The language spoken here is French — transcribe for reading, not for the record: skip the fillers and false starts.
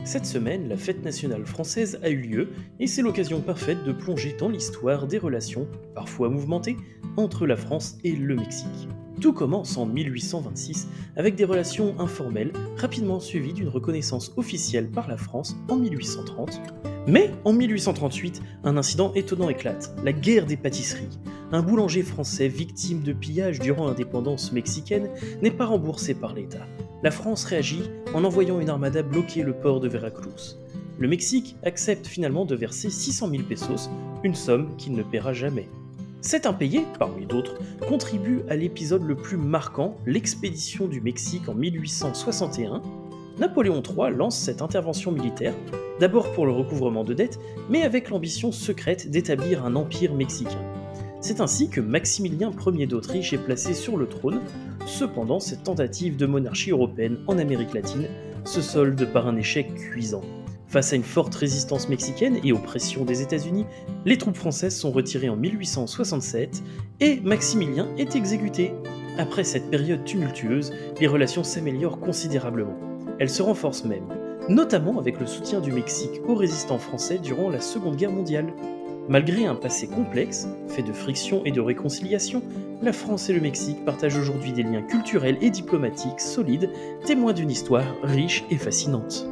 Cette semaine, la fête nationale française a eu lieu et c'est l'occasion parfaite de plonger dans l'histoire des relations, parfois mouvementées, entre la France et le Mexique. Tout commence en 1826 avec des relations informelles, rapidement suivies d'une reconnaissance officielle par la France en 1830. Mais en 1838, un incident étonnant éclate, la guerre des pâtisseries. Un boulanger français victime de pillage durant l'indépendance mexicaine n'est pas remboursé par l'État. La France réagit en envoyant une armada bloquer le port de Veracruz. Le Mexique accepte finalement de verser 600 000 pesos, une somme qu'il ne paiera jamais. Cet impayé, parmi d'autres, contribue à l'épisode le plus marquant, l'expédition du Mexique en 1861. Napoléon III lance cette intervention militaire, d'abord pour le recouvrement de dettes, mais avec l'ambition secrète d'établir un empire mexicain. C'est ainsi que Maximilien Ier d'Autriche est placé sur le trône. Cependant, cette tentative de monarchie européenne en Amérique latine se solde par un échec cuisant. Face à une forte résistance mexicaine et aux pressions des États-Unis, les troupes françaises sont retirées en 1867 et Maximilien est exécuté. Après cette période tumultueuse, les relations s'améliorent considérablement. Elles se renforcent même, notamment avec le soutien du Mexique aux résistants français durant la Seconde Guerre mondiale. Malgré un passé complexe, fait de frictions et de réconciliations, la France et le Mexique partagent aujourd'hui des liens culturels et diplomatiques solides, témoins d'une histoire riche et fascinante.